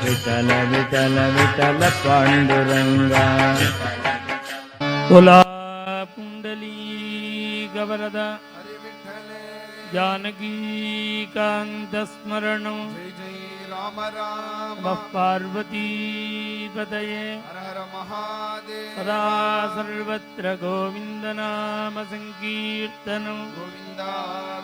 विठल विठल विठल पांडुरंगा बोला पुंडली गवरद जानकी कांत स्मरणं जय जय राम राम पार्वती पतये हर हर महादेव सदा सर्वत्र गोविंद नाम संकीर्तनं गोविंदा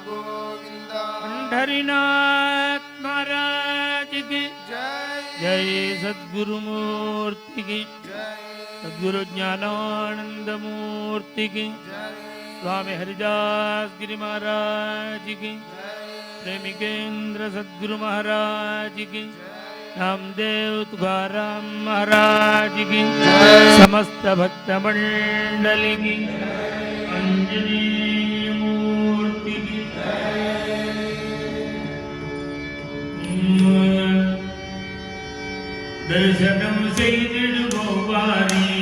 गोविंदा पंढरीनाथ महाराज की जय जय सद्गुरु मूर्ति की जय सद्गुरु ज्ञानानंद मूर्ति की जय स्वामी हरिदास गिरि महाराज की प्रेमिकेंद्र सद्गुरु महाराज की नामदेव तुकाराम महाराज की समस्त भक्त मंडली की अंजनी मूर्ति की दर्शनम से निर्भवारी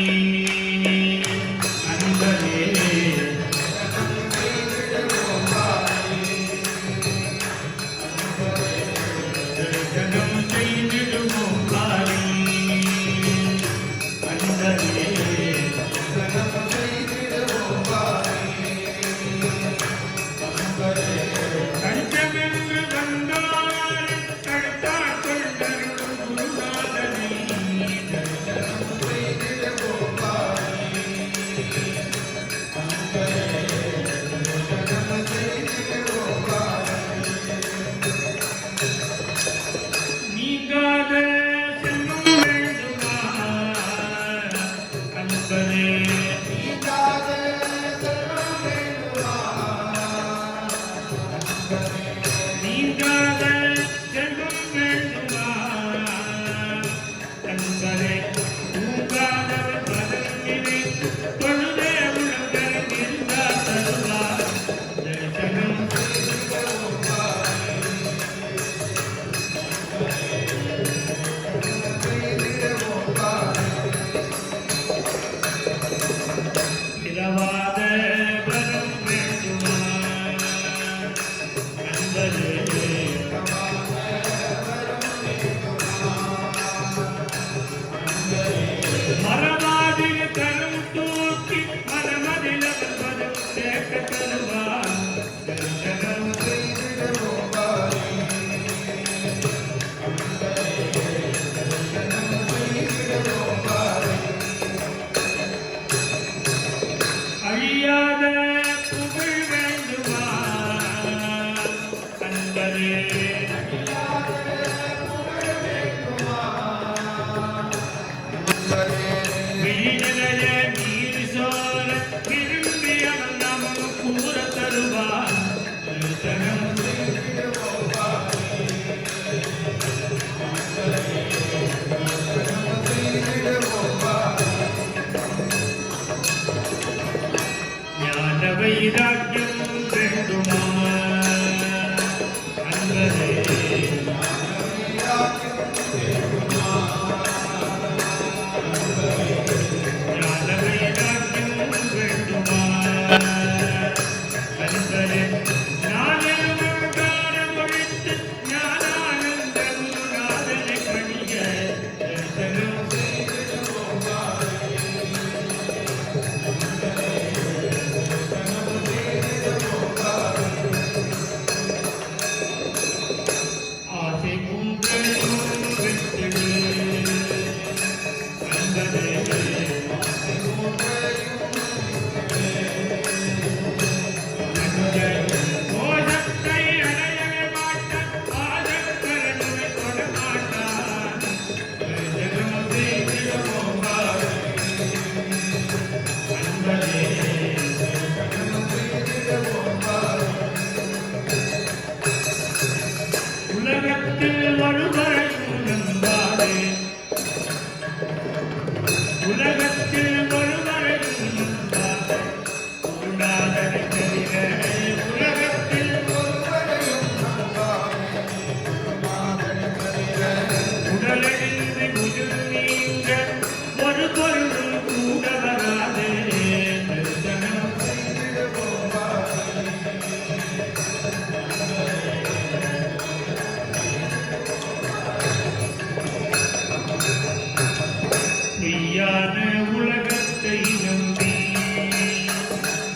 மெய்யான உலகத்தை நம்பி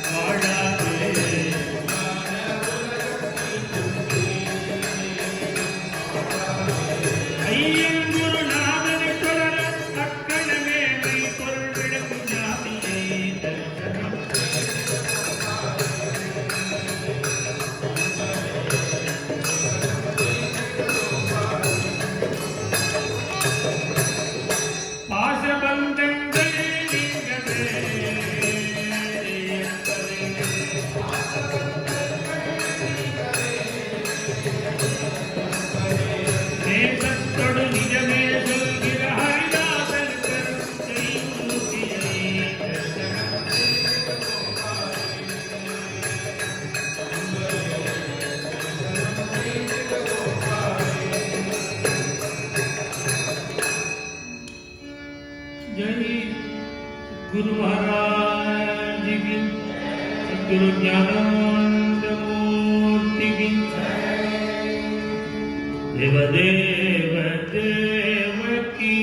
வாழாதே. ஐயன் குருநாதனை தொடர அக்கணமே மெய் பொருள் விளக்கும் ஞானியை தரிசனம். பாசபந்தங்கள் நீங்கவே நேசத்தொடு நிஜமே சொல்கிற ஹரிதாசன் கருத்தை மூர்த்தியை தரிசனம். जय गुरु महाराज की, सद्गुरु ज्ञानानंद मूर्ति की। देव देव देव की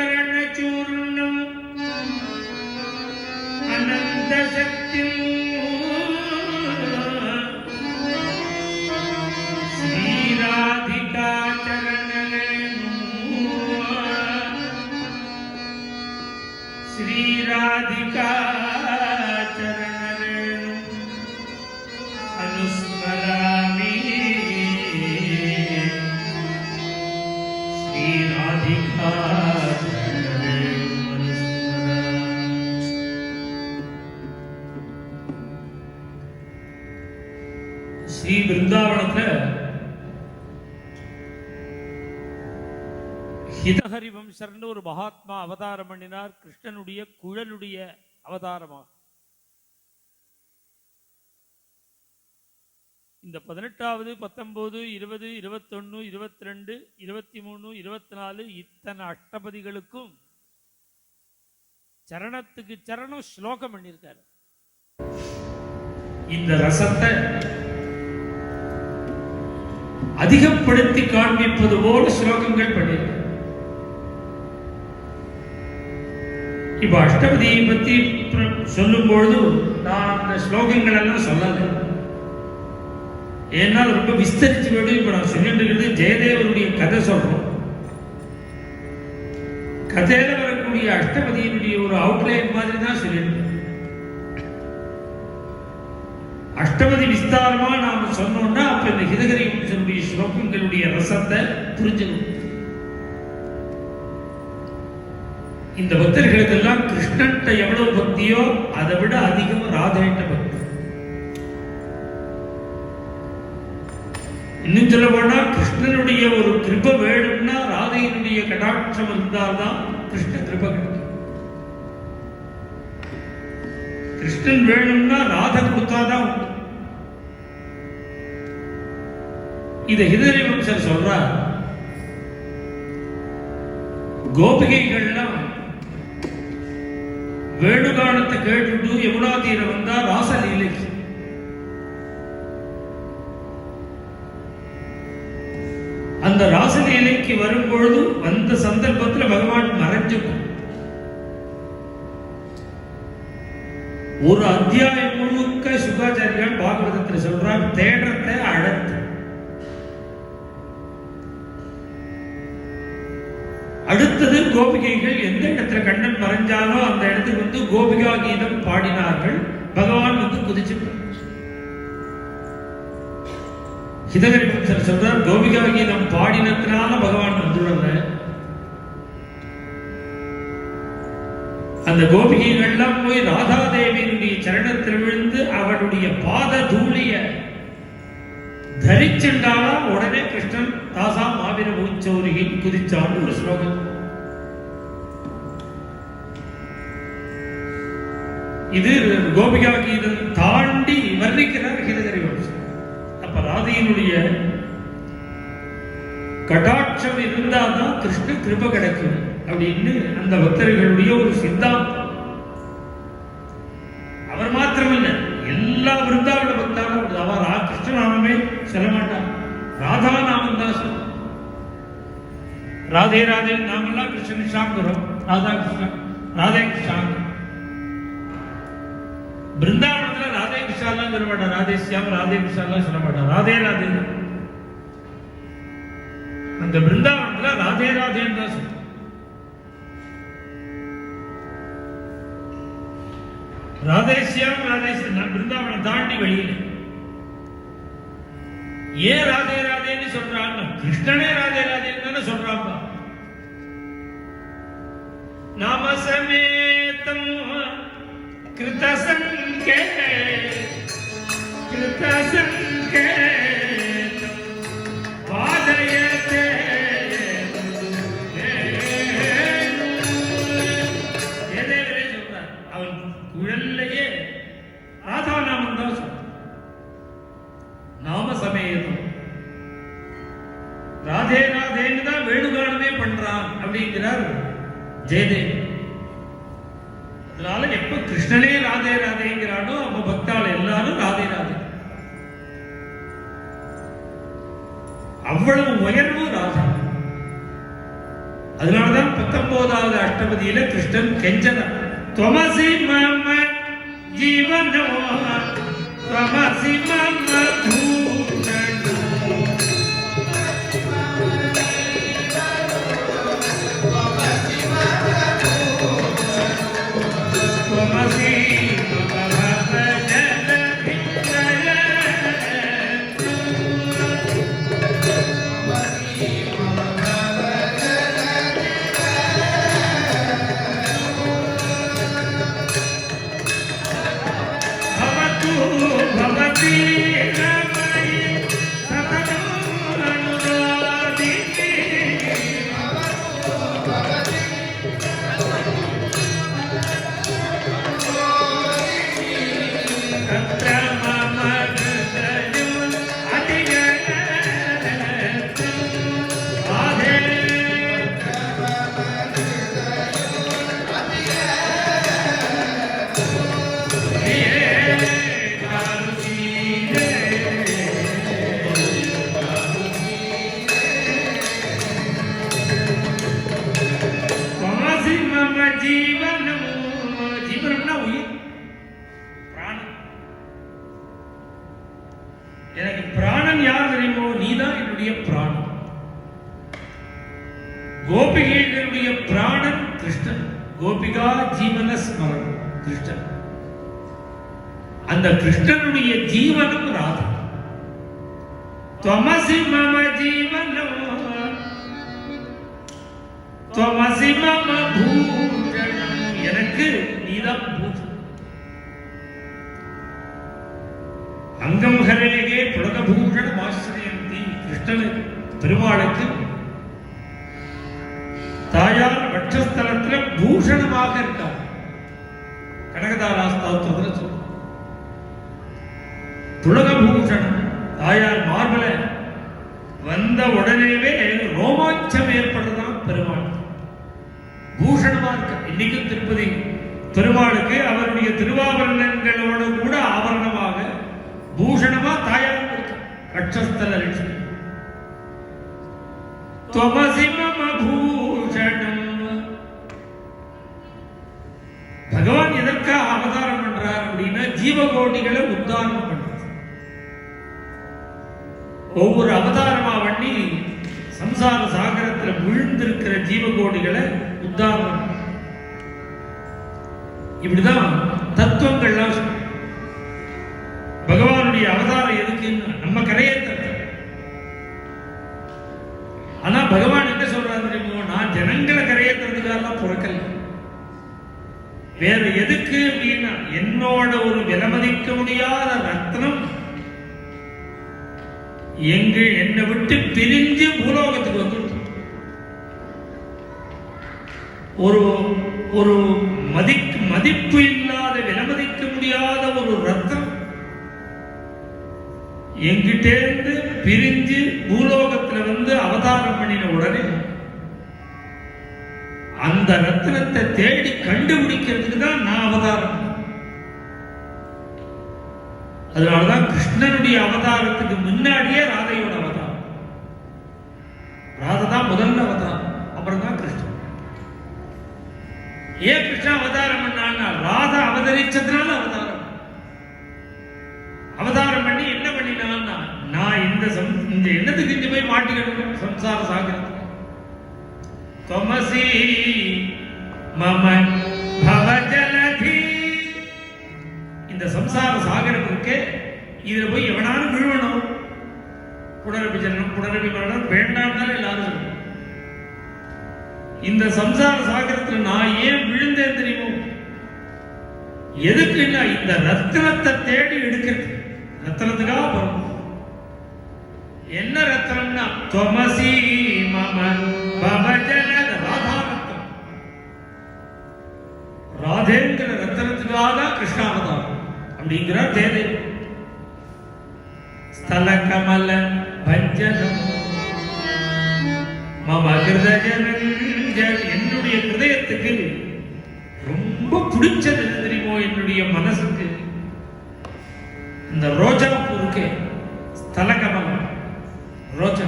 सद्योपशीकरणचूर्णम् अनन्तशक्तिम् श्रीराधिका चरणरेणु अनुस्मरामि श्रीराधिका चरणरेणु अनुस्मरामि। श्री वृंदावनத்துல ஹிதஹரி வம்சர்னு ஒரு மகாத்மா அவதாரம் பண்ணினார். கிருஷ்ணனுடைய குழலுடைய அவதாரமாக இந்த 18வது 19 20 21 22 23 24 இத்தனை அஷ்டபதிகளுக்கும் சரணத்துக்கு சரணம் ஸ்லோகம் பண்ணியிருக்காரு. இந்த ரசத்தை அதிகப்படுத்தி காண்பிப்பது போல ஸ்லோகங்கள் பண்ணியிருக்காரு. இப்ப அஷ்டபதியை பத்தி சொல்லும் பொழுது நான் அந்த ஸ்லோகங்கள் எல்லாம் சொல்லல, ஏன்னா ரொம்ப விஸ்தரிச்சு விட. இப்ப நான் சொல்லிட்டு இருக்கிறது ஜெயதேவருடைய கதை சொல்றோம். கதையில வரக்கூடிய அஷ்டபதியினுடைய ஒரு அவுட்லைன் மாதிரி தான் சொல்லிட்டு. அஷ்டபதி விஸ்தாரமா நாம சொன்னோம்னா அப்ப இந்த ஹிதஹரி வம்சனுடைய ஸ்லோகங்களுடைய ரசத்தை புரிஞ்சுக்கணும். இந்த பக்தர்களுக்கெல்லாம் கிருஷ்ணன்ட்ட எவ்வளவு பக்தியோ அதை விட அதிகம் ராதையிட்ட பக்தி. இன்னும் சொல்ல போனா கிருஷ்ணனுடைய ஒரு கிருப வேணும்னா ராதையினுடைய கடாட்சம் இருந்தால்தான் கிருஷ்ண கிருப கிடைக்கும். கிருஷ்ணன் வேணும்னா ராதை கொடுத்தாதான் உண்டு. இதை ஹிதஹரி வம்சர் சொல்றார். கோபிகைகள்லாம் வேணுகானத்தை கேட்டுட்டு யமுனா தீரம் வந்தா ராசலீலைக்கு. அந்த ராசலீலைக்கு வரும் பொழுது அந்த சந்தர்ப்பத்தில் பகவான் மறைஞ்சு ஒரு அத்தியாயம் முழுக்க சுகாச்சாரியால் பாகவதத்தில் சொல்றார் தேடத்தை அழத்து. அடுத்தது கோபிகைகள் எந்த இடத்துல கண்ணன் மறைஞ்சாலோ அந்த இடத்துக்கு வந்து கோபிகா கீதம் பாடினார்கள். பகவான் வந்து குதிச்சு ஹிதஹரி வம்சர் சொல்றார் கோபிகா கீதம் பாடினத்தினால பகவான் வந்துள்ள. அந்த கோபிகைகள்லாம் போய் ராதாதேவியினுடைய சரணத்தில் விழுந்து அவருடைய பாத தூளிய தரிச்சென்றாலா உடனே கிருஷ்ணன் தாசா மாவீர பூச்சௌரிகை குதிச்சான்னு ஒரு ஸ்லோகம். இது கோபிகா கீதம் தாண்டி வர்ணிக்கிறார் ஹிதஹரி வம்சம். அப்ப ராதையினுடைய கடாட்சம் இருந்தால்தான் கிருஷ்ண கிருப கிடைக்கும் அப்படின்னு அந்த பக்தர்களுடைய ஒரு சித்தாந்தம். அவர் மாத்திரமல்ல, எல்லா விருந்தாவன பக்தாலும் அவர் கிருஷ்ணநாமமே சொல்ல மாட்டார், ராதா நாமம் தான் சொல்ல. ராதே ராதே நாமெல்லாம் கிருஷ்ணன் சாங்குறோம், ராதா கிருஷ்ணன் ராதே கிருஷ்ணன். பிருந்தாவனத்துல ராதே கிருஷ்ணாலாம் சொல்ல மாட்டார், ராதே சியாம் ராதே கிருஷ்ணாலாம் சொல்ல மாட்டார், ராதே ராதே. அந்த பிருந்தாவனத்துல ராதே ராதேன்னு தான் சொல்ல. ராதேசியாம் ராதேசியம் பிருந்தாவனம் தாண்டி வெளியில. ஏன் ராதே ராதேன்னு சொல்றாங்க? கிருஷ்ணனே ராதே ராதேன்னு தானே சொல்றாங்க. நாம சமேதம் கிருதசங்கே கிருதசங்கேதம் வாதயதே குழல்லையே ராதா நாமம் தான் சொல்ற. நாம சமேதம் ராதே ராதேன்னு தான் வேணுகானமே பண்றான் அப்படிங்கிறார் ஜெயதேவ். அதனால எப்ப கிருஷ்ணனே ராதே ராதேங்கிறானோ அப்ப பக்தாள் எல்லாரும் ராதே ராதே. அவ்வளவு உயர்வு ராதா. அதனாலதான் 19வது அஷ்டபதியில கிருஷ்ணன் கெஞ்சனார், துவமசி மம ஜீவனோ துவமசி மம பூஷணோ துவமசி ஜீவனம்னா உயிர், பிராணன். எனக்கு பிராணன் யார் தெரியுமோ? நீதான் என்னுடைய பிராணன். கோபிகைகளுடைய பிராணன் கிருஷ்ணன். கோபிகா ஜீவன ஸ்மரணம் கிருஷ்ணன். அந்த கிருஷ்ணனுடைய ஜீவனம் ராதா. துவமசி மம ஜீவனம் துவமசி மம பூஷணம், எனக்கு நீதான் பூஷணம். அங்கம் ஹரேகே புலகபூஷணம் ஆசிரியந்தி. கிருஷ்ணன் பெருமாளுக்கு தாயார் வட்சஸ்தலத்துல பூஷணமாக இருக்கார். கனகதாராஸ்தாவத்தில் சொல்ற புலகபூஷணம். தாயார் மார்பல வந்த உடனேவே ரோமாஞ்சம் ஏற்படுதான் பெருமாள். பூஷணமா இருக்க. இன்னைக்கும் திருப்பதி பெருமாளுக்கு அவருடைய திருவாபரணங்களோடு கூட ஆபரணமாக பூஷணமா தாயார் இருக்க. வட்சஸ்தல லட்சுமி. துவமசி மம பூஷணம். பகவான் எதற்காக அவதாரம் பண்றார் அப்படின்னா ஜீவகோடிகளை உத்தாரணம் பண்றார். ஒவ்வொரு அவதாரமா பண்ணி சம்சார சாகரத்தில் விழுந்திருக்கிற ஜீவகோடிகளை உத்தாரணம். இப்படிதான் தத்துவங்கள்லாம் பகவானுடைய அவதாரம் எதுக்குன்னு நம்ம கரையேற்ற. ஆனா பகவான் என்ன சொல்றாரு தெரியுமோ? நான் ஜனங்களை கரையேற்றுறதுக்காக பிறக்கல. வேற எதுக்கு அப்படின்னா என்னோட ஒரு விலமதிக்க முடியாத ரத்னம் என்னை விட்டு பிரிஞ்சு பூலோகத்துக்கு வந்து ஒரு மதிப்பு இல்லாத விலமதிக்க முடியாத ஒரு ரத்னம் எங்கிட்டேந்து பிரிஞ்சு பூலோகத்துல வந்து அவதாரம் பண்ணின உடனே அந்த ரத்னத்தை தேடி கண்டுபிடிக்கிறதுக்கு தான் நான் அவதாரம். அதனாலதான் கிருஷ்ணனுடைய அவதாரத்துக்கு முன்னாடியே ராதையோட அவதாரம். ராதை தான் முதல்ல அவதாரம், அப்புறம் தான் கிருஷ்ணன். ஏன் கிருஷ்ணா அவதாரம் பண்ணான்னா ராதா அவதரிச்சதுனால அவதாரம். அவதாரம் பண்ணி என்ன பண்ணினான்னா நான் இந்த எண்ணத்துக்கு இங்க போய் மாட்டிக்கணும் சம்சார சாகரத்துக்கு. துவமசி மம பவஜலதி. இந்த சம்சார சாகரம் இருக்கே, இதுல போய் எவனாலும் விழுவணும். புனரபி ஜன்மம் புனரபி மரணம் வேண்டாம் தானே எல்லாரும் சொல்லுவோம். இந்த சம்சார சாகரத்தில் நான் ஏன் விழுந்தேன் தெரியுமோ? எதுக்குன்னா இந்த ரத்னத்தை தேடி எடுக்கிறது. ரத்னத்துக்காக போறோம். என்ன ரத்னம்னா துவமசி மம பவஜல ராதா ரத்னம். ராதேங்கிற ரத்னத்துக்காக கிருஷ்ணாவதாரம் அப்படிங்கிறார் தேதை. ஸ்தல கமல பஞ்சனம் மம ஹிருதயரஞ்சன். என்னுடைய ஹிருதயத்துக்கு ரொம்ப பிடிச்சது தெரியுமோ? என்னுடைய மனசுக்கு இந்த ரோஜா பூ இருக்கே, ஸ்தல கமலம் ரோஜா,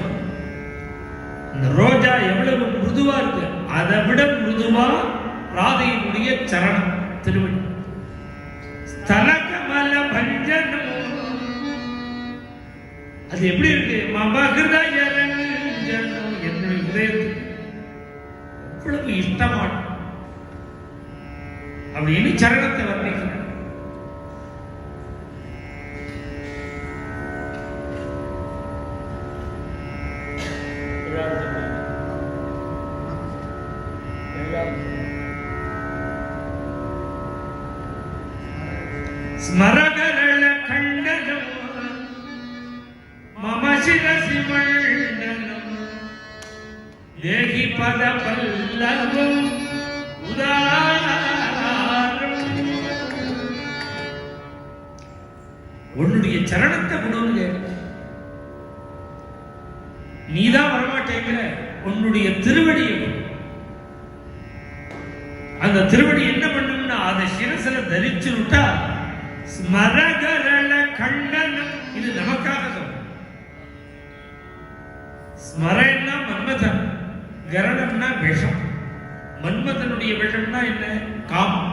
எவ்வளவு மிருதுவா இருக்கு, அதை விட மிருதுவா ராதையினுடைய சரணம் திருவடி. ஸ்தலகமல பஞ்சனம் அது எப்படி இருக்கு? மமகிருதய ரஞ்சனம், என்னுடைய இதயத்துக்கு எவ்வளவு இஷ்டமான அப்படின்னு சரணத்தை வர்ணிக்கிறார். ஸ்மரகரள கண்டனம் மம சிரசி மண்டனம் தேகி பத பல்லவம் உதாரம். உன்னுடைய சரணத்தை கொடுங்க, நீதான் வரமாட்டேங்கிற, உன்னுடைய திருவடி. அந்த திருவடி என்ன பண்ணும்னா அதை சிரசில தரிச்சு விட்டா ஸ்மரகரள கண்டனம். இது நமக்காக சொல்ற. ஸ்மரன்னா மன்மதன், கரணம்னா விஷம். மன்மதனுடைய விஷம்னா என்ன? காமம்.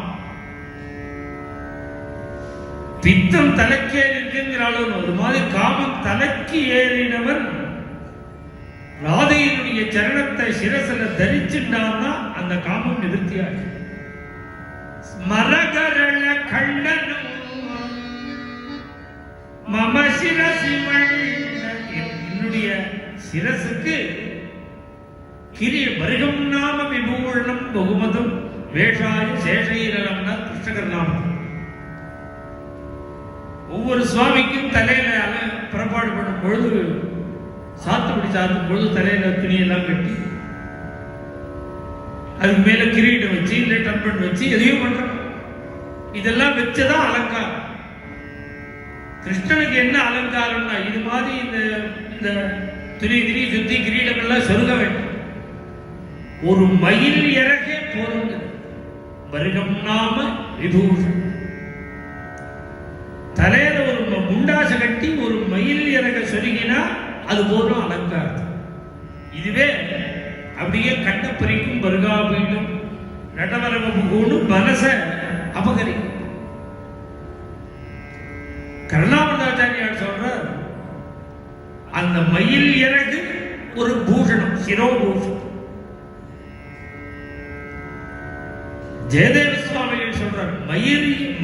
பித்தம் தலைக்கே இருக்குங்கிறாலும் ஒரு மாதிரி காமம் தலைக்கு ஏறினவன் ராதையினுடைய சரணத்தை சிரசில தரிச்சுட்டான்னா அந்த காமம் நிவர்த்தியாகும். ஸ்மரகரள கண்டனம் மம சிரசி மண்டனம், என்னுடைய சிரசுக்கு வருகம் நாம விபூஷணம் பகுமதம் வேஷாய சேஷைரம்னா கிருஷ்ணகர் நாமம். ஒவ்வொரு சுவாமிக்கும் தலையில புறப்பாடு பண்ணும் பொழுது, சாத்துப்படி சாத்தும் பொழுது தலையில துணியெல்லாம் கட்டி அதுக்கு மேல கிரீடம் வச்சு இல்லை டம்பன் வச்சு எதையும் பண்றோம். இதெல்லாம் வச்சதான் அலங்காரம். கிருஷ்ணனுக்கு என்ன அலங்காரம்னா இது மாதிரி இந்த துணி கிரி சுத்தி கிரீடம் எல்லாம் சொருக வேண்டும். ஒரு மயில் இறகே போருங்க, வருகம் நாம விபூஷன். தலையில ஒரு முண்டாச கட்டி ஒரு மயில் இறக சொருகினா அது போதும் அலங்காரம். இதுவே அப்படியே கண்ட பறிக்கும் வருகாபீடும் நடவரவு மனச அபகரிக்கும். கருணாமதாச்சாரியார் சொல்றார், அந்த மயில் இறகு ஒரு பூஷணம், சிரோபூஷணம். ஜெயதேவ சுவாமிகள் சொல்றார்,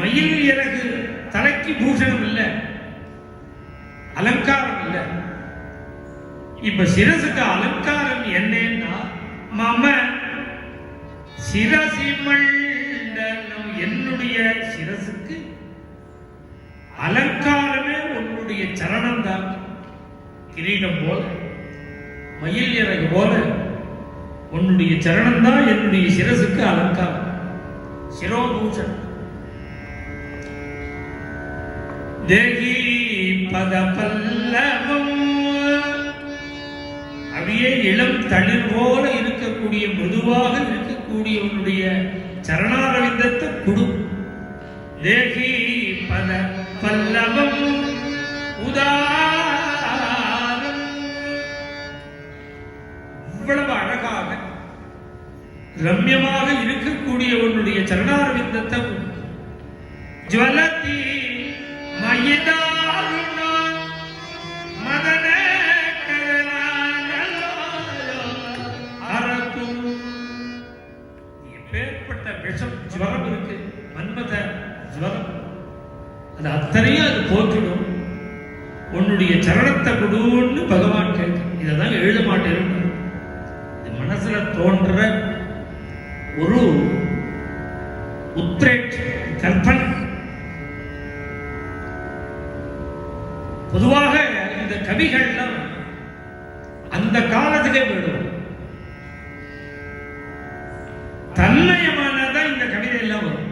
மயில் இறகு தலைக்கு பூஷணம் இல்லை, அலங்காரம் இல்லை. இப்ப சிரசுக்கு அலங்காரம் என்னன்னா மம சிரசி மண்டனம், என்னுடைய சிரசுக்கு அலங்காரமே உன்னுடைய சரணம் தான். கிரீடம் போல மயில் இறகு போல உன்னுடைய சரணம் தான் என்னுடைய சிரசுக்கு அலங்காரம், சிரோபூஷன். தேகி பத பல்லவம், அப்படியே இளம் தளிர் போல இருக்கக்கூடிய மிருதுவாக இருக்கக்கூடிய உன்னுடைய சரணாரவிந்தத்தை கொடு. தேகி பத பல்லவம் உதாரம். இவ்வளவு அழகாக ரம்யமாக இருக்கக்கூடிய உன்னுடைய சரணாரவிந்தத்தை ஜுவலதி மயிதாருண மதனே அரதும். எப்பேற்பட்ட விஷம் ஜுவரம் இருக்கு, மன்மத ஜுவரம், அது அத்தனையும் அது போக்கிடும். உன்னுடைய சரணத்தை கொடுன்னு பகவான் கேட்க. இதான் எழுத மாட்டேன், இது மனசுல தோன்ற ஒரு உத்ரேட் கற்பனை. பொதுவாக இந்த கவிகள்லாம் அந்த காலத்துக்கே போயிடும். தன்மயமானதான் இந்த கவிதை எல்லாம் வரும்.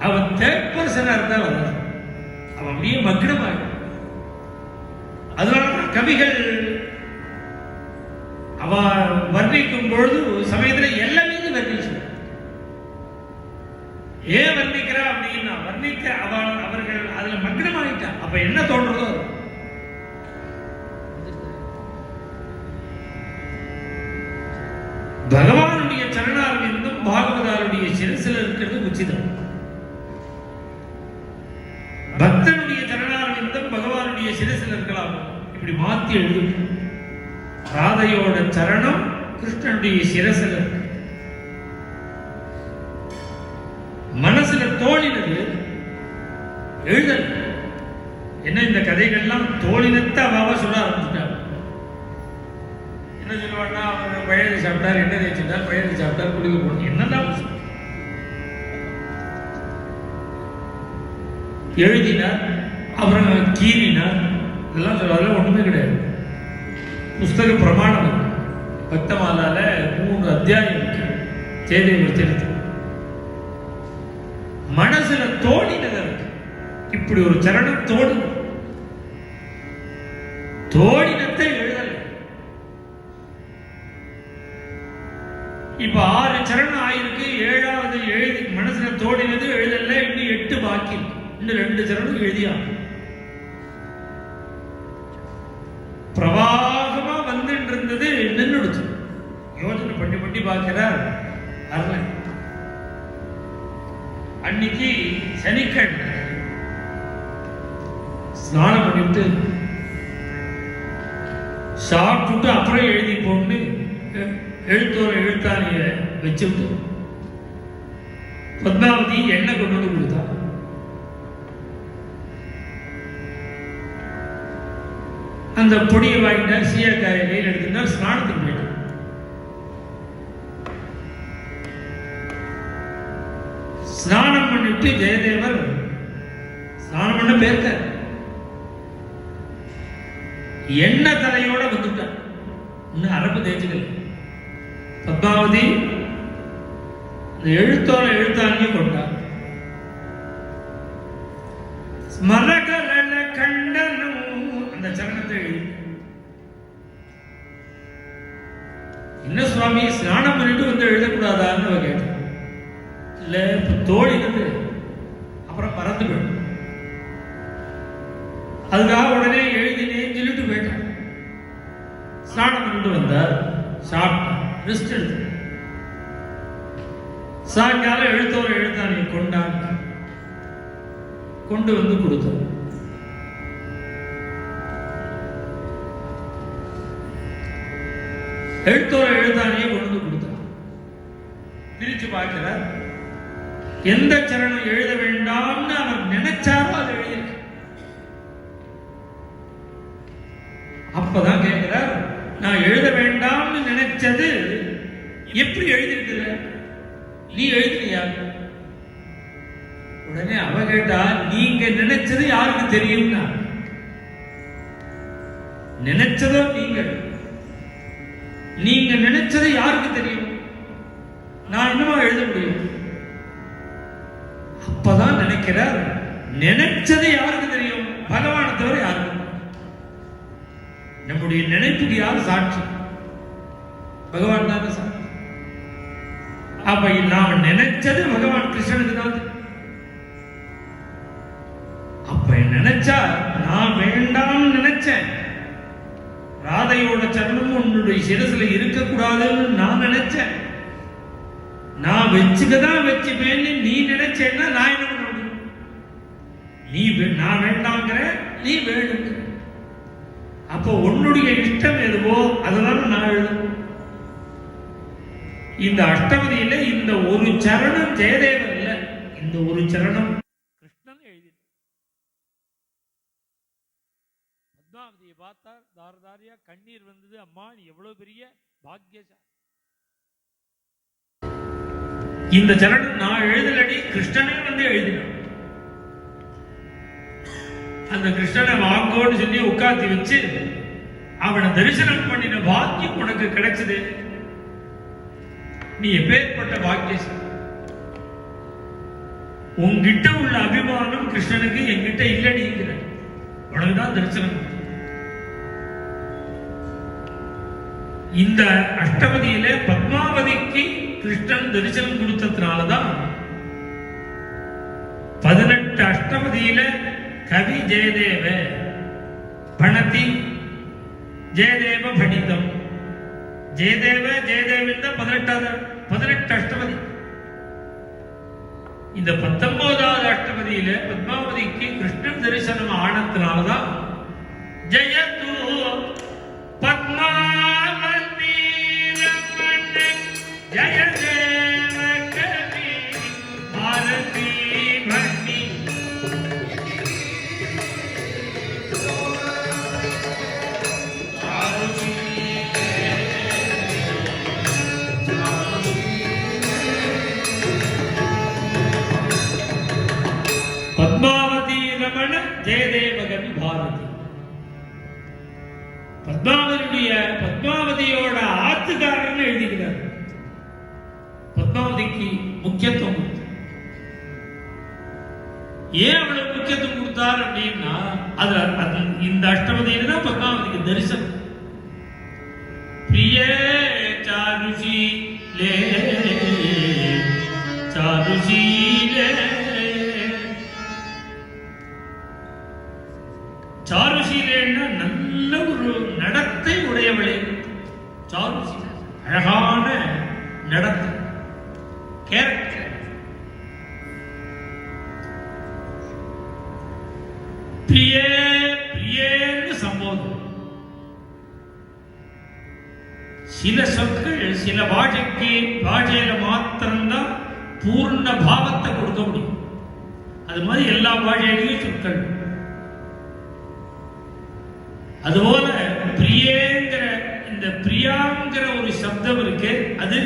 அவன் தேர்ட் பர்சனா இருந்தா வராது, அவன் அப்படியே மக்னமாக. அதனாலதான் கவிகள் அவ வர்ணிக்கும் பொழுது சமயத்தில் எல்லாமே வர்ணிச்சு. ஏன் வர்ணிக்கிறா அப்படின்னா வர்ணிக்க அவர்கள் அதுல மக்னமாயிட்டா. அப்ப என்ன தோன்றதோ பாகவதாருடைய சிரசில் இருக்கிறது உச்சிதம். பக்தனுடைய சரணாரவிந்தம் பகவானுடைய சிரசில் இருக்கலாம். இப்படி மாத்தி எழுது. ராதையோட சரணம் கிருஷ்ணனுடைய சிரசில் இருக்கு. மனசுல தோணினது எழுதல். என்ன இந்த கதைகள்லாம் தோழினத்தை அவாவா சொல்ல ஆரம்பிச்சுட்டார். என்ன சொல்லுவாங்கன்னா, அவர் பழையது சாப்பிட்டார், என்ன தேய்ச்சிட்டார், பழையது சாப்பிட்டார், குடிக்க போகணும், என்னெல்லாம் எழுதினார், அப்புறம் கீறினார், இதெல்லாம் சொல்ல ஒண்ணுமே கிடையாது. புஸ்தக பிரமாணம் இருக்கு. பக்தமாலால 3 அத்தியாயம் இருக்கு. ஜெயதேவர் சரித்திரம். மனசுல தோணினது இருக்கு. இப்படி ஒரு சரணம் தோழினத்தை எழுதல. இப்ப 6 சரணம் ஆயிருக்கு. 7வது எழுதி மனசுல தோணினது எழுதல. இன்னும் 8 பாக்கி இருக்கு. இன்னும் 2 சரணம் எழுதியா பிரவாகமா வந்துட்டு இருந்தது. நின்றுடுச்சு. யோசனை பண்ணி பார்க்கிறார். அருளை அன்னைக்கு சனிக்கிழமை ஸ்நானம் பண்ணிட்டு சாப்பிட்டு அப்புறம் எழுதி போன்னு எழுத்தோர எழுத்தாணிய வச்சுட்டு பத்மாவதி எண்ணெய் கொண்டு வந்து கொடுத்தா. அந்த பொடியை வாங்கிட்டார். சீயக்காயை கையில் எடுத்துட்டார். ஸ்நானத்துக்கு போயிட்டார். ஸ்நானம் பண்ணிட்டு ஜெயதேவர் ஸ்நானம் பண்ண பேர்க்க எண்ணெய் தலையோட வந்துட்டார். இன்னும் அரப்பு தேய்ச்சிக்கல. பத்மாவதி எழுத்தோர எழுத்தாணிய கொண்டார். ஸ்மரகரண கண்டனம் அந்த சரணத்தை எழுதி. என்ன சுவாமி ஸ்நானம் பண்ணிட்டு வந்து எழுதக்கூடாதான்னு கேட்டேன். இல்ல தோழினது அப்புறம் பறந்து போயிடும், அதுக்காக உடனே எழுதினேன்னு சொல்லிட்டு போயிட்டார். ஸ்நானம் பண்ணிட்டு வந்தார். சாப்பிட்டார். ரெஸ்ட் எடுத்து சாயங்காலம் எழுத்தோர எழுத்தாணியை கொண்டாங்க. கொண்டு வந்து கொடுத்தார். எழுத்தோர எழுத்தாணியை கொண்டு வந்து கொடுத்தார். பிரிச்சு பார்க்கிறார். எந்த சரணம் எழுத வேண்டாம்னு அவர் நினைச்சாரோ அதை எழுதியிருக்க. அப்பதான் கேட்கிறார், நான் எழுத வேண்டாம்னு நினைச்சது எப்படி எழுதியிருக்கிற, நீ எழுதினியா? உடனே அவ கேட்டா, நீங்க நினைச்சது யாருக்கு தெரியும்னா, நினைச்சதோ நீங்க நினைச்சது யாருக்கு தெரியும்? நான் என்னமா எழுத முடியும்? அப்பதான் நினைக்கிறார், நினைச்சது யாருக்கு தெரியும்? பகவானை தவிர யாருக்கு? நம்முடைய நினைப்புக்கு யார் சாட்சி? பகவான் தான் சாட்சி. அப்ப நாம நினைச்சது பகவான் கிருஷ்ணனுக்கு தான். அப்ப நினைச்சா, நான் வேண்டாம்னு நினைச்சேன், ராதையோட சரணம் உன்னுடைய சிரசுல இருக்கக்கூடாதுன்னு நான் நினைச்சேன், நான் வச்சுக்கதான் வச்சுப்பேன்னு நீ நினைச்சேன்னா நான் என்ன பண்ண முடியும்? நீ நான் வேண்டாங்கிற, நீ வேணுங்கிற. அப்போ உன்னுடைய இஷ்டம் எதுவோ அதனால நான் எழுதும். இந்த அஷ்டபதியில இந்த ஒரு சரணம் ஜெயதேவன் இல்ல, இந்த ஒரு சரணம் கிருஷ்ணன் எழுதி. பத்மாவதியை பார்த்தார். தாரதாரியா கண்ணீர் வந்தது. அம்மா நீ எவ்வளவு பெரிய பாக்கியசாலி. இந்த சரணம் நான் எழுதலடி, கிருஷ்ணனே வந்து எழுதினான். அந்த கிருஷ்ணனை வாங்கோன்னு சொல்லி உட்கார்த்தி வச்சு அவனை தரிசனம் பண்ணின பாக்கியம் உனக்கு கிடைச்சது. நீ எப்பேற்பட்ட பாக்கியசாலி. உன்கிட்ட உள்ள அபிமானம் கிருஷ்ணனுக்கு என்கிட்ட இல்லடிங்கிற, உனக்குதான் தரிசனம். இந்த அஷ்டபதியில பத்மாவதிக்கு கிருஷ்ணன் தரிசனம் கொடுத்ததுனாலதான் 18 அஷ்டபதியில கவி ஜெயதேவ பணதி ஜெயதேவ பணிதம். ஜெயதேவ ஜெயதேவன் 18 அஷ்டபதி. இந்த 19வது அஷ்டபதியில பத்மாவதிக்கு கிருஷ்ணன் தரிசனம் ஆனதுனாலதான் ஜெயது பத்மாவதி ரமண ஜெயதேவ கவி பாரதி வண்டி பத்மாவதி ரமண ஜெயதேவ கவி பாரதி. பத்மாவதியோட ஆத்துக்காரன் எழுதிக்கிறார். பத்மாவதிக்கு முக்கியத்துவம் கொடுத்தார். ஏன் அவ்வளவு முக்கியத்துவம் கொடுத்தார் அப்படின்னா அது இந்த அஷ்டபதியில தான் பத்மாவதிக்கு தரிசனம். பிரிய சாருஷீலே சாருஷீலே சாருஷீலேன்னா நல்ல ஒரு நடத்தை உடையவளே. சாருஷீல அழகான நடத்தை, கேரக்டர். பிரியே பிரியேன்னு சம்போதம். சில சொற்கள் சில பாஷையில மாத்திரம்தான் பூர்ண பாவத்தை கொடுக்க முடியும். அது மாதிரி எல்லா பாஷையிலையும் சொற்கள். அதுபோல பிரியேங்கிற இந்த பிரியாங்கிற ஒரு சப்தம் இருக்கு, அது